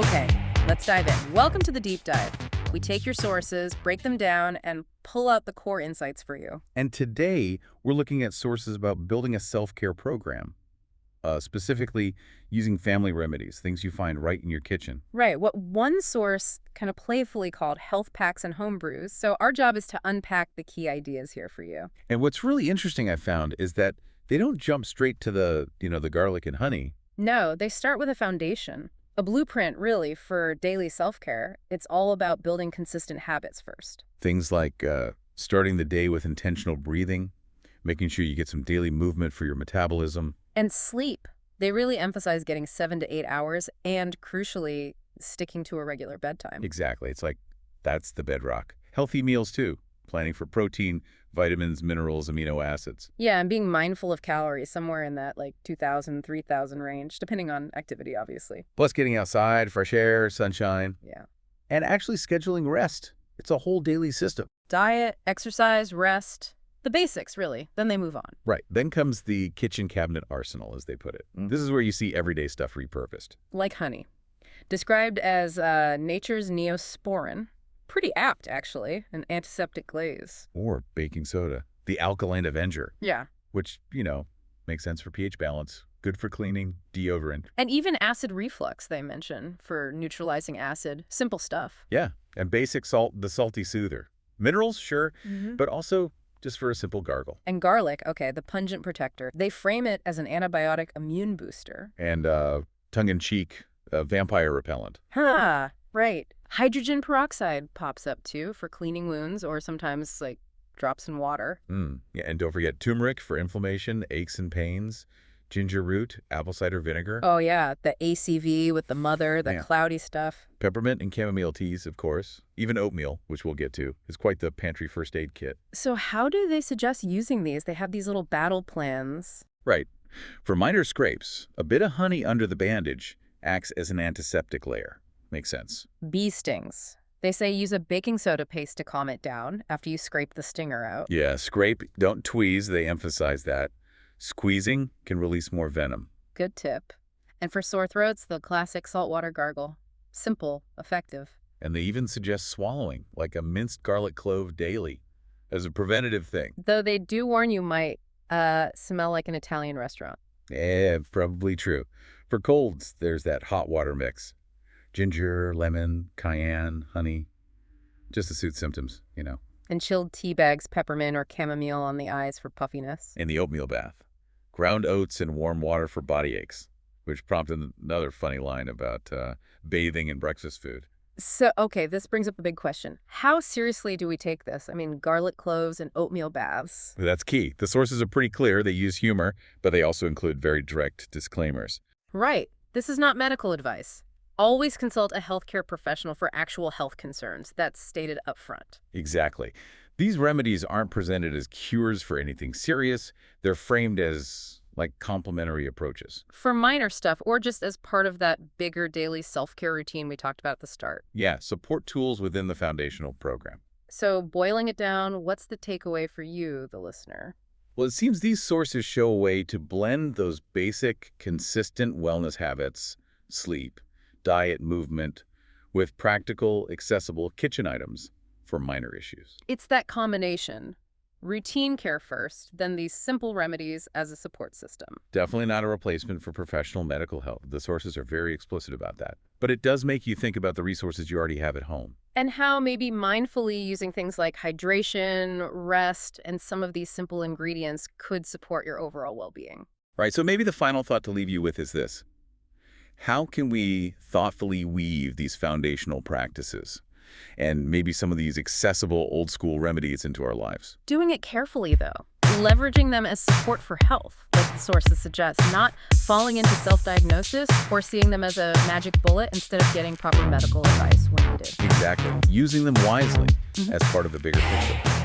Okay, let's dive in. Welcome to the deep dive. We take your sources, break them down, and pull out the core insights for you. And today, we're looking at sources about building a self-care program, specifically using family remedies, things you find right in your kitchen. Right, what one source kind of playfully called health packs and home brews. So our job is to unpack the key ideas here for you. And what's really interesting I found is that they don't jump straight to the garlic and honey. No, they start with a foundation. A blueprint, really, for daily self-care. It's all about building consistent habits first. Things like starting the day with intentional breathing, making sure you get some daily movement for your metabolism. And sleep. They really emphasize getting 7 to 8 hours and, crucially, sticking to a regular bedtime. Exactly. It's like that's the bedrock. Healthy meals, too. Planning for protein, vitamins, minerals, amino acids. Yeah, and being mindful of calories, somewhere in that 2,000, 3,000 range, depending on activity, obviously. Plus getting outside, fresh air, sunshine. Yeah. And actually scheduling rest. It's a whole daily system. Diet, exercise, rest. The basics, really. Then they move on. Right. Then comes the kitchen cabinet arsenal, as they put it. This is where you see everyday stuff repurposed. Like honey. Described as nature's neosporin. Pretty apt, actually. An antiseptic glaze. Or baking soda. The Alkaline Avenger. Yeah. Which, makes sense for pH balance. Good for cleaning, deodorant. And even acid reflux, they mention, for neutralizing acid. Simple stuff. Yeah. And basic salt, the Salty Soother. Minerals, sure, but also just for a simple gargle. And garlic, okay, the Pungent Protector. They frame it as an antibiotic immune booster. And tongue-in-cheek, vampire repellent. Huh, right. Hydrogen peroxide pops up, too, for cleaning wounds or sometimes, drops in water. Yeah, and don't forget turmeric for inflammation, aches and pains. Ginger root, apple cider vinegar. Oh, yeah, the ACV with the mother, the cloudy stuff. Peppermint and chamomile teas, of course. Even oatmeal, which we'll get to, is quite the pantry first aid kit. So how do they suggest using these? They have these little battle plans. Right. For minor scrapes, a bit of honey under the bandage acts as an antiseptic layer. Makes sense. Bee stings. They say use a baking soda paste to calm it down after you scrape the stinger out. Yeah, scrape, don't tweeze, they emphasize that. Squeezing can release more venom. Good tip. And for sore throats, the classic saltwater gargle. Simple, effective. And they even suggest swallowing, like a minced garlic clove daily, as a preventative thing. Though they do warn you might smell like an Italian restaurant. Yeah, probably true. For colds, there's that hot water mix. Ginger, lemon, cayenne, honey. Just to soothe symptoms, And chilled tea bags, peppermint or chamomile on the eyes for puffiness. And the oatmeal bath. Ground oats and warm water for body aches, which prompted another funny line about bathing in breakfast food. So, okay, this brings up a big question. How seriously do we take this? I mean, garlic cloves and oatmeal baths. That's key. The sources are pretty clear. They use humor, but they also include very direct disclaimers. Right. This is not medical advice. Always consult a healthcare professional for actual health concerns. That's stated up front. Exactly. These remedies aren't presented as cures for anything serious. They're framed as, complementary approaches. For minor stuff, or just as part of that bigger daily self-care routine we talked about at the start. Yeah, support tools within the foundational program. So, boiling it down, what's the takeaway for you, the listener? Well, it seems these sources show a way to blend those basic, consistent wellness habits, sleep, diet, movement, with practical, accessible kitchen items for minor issues. It's that combination. Routine care first, then these simple remedies as a support system. Definitely not a replacement for professional medical help. The sources are very explicit about that. But it does make you think about the resources you already have at home. And how maybe mindfully using things like hydration, rest, and some of these simple ingredients could support your overall well-being. Right, so maybe the final thought to leave you with is this. How can we thoughtfully weave these foundational practices and maybe some of these accessible old-school remedies into our lives? Doing it carefully, though. Leveraging them as support for health, like the sources suggest, not falling into self-diagnosis or seeing them as a magic bullet instead of getting proper medical advice when needed. Exactly. Using them wisely as part of the bigger picture.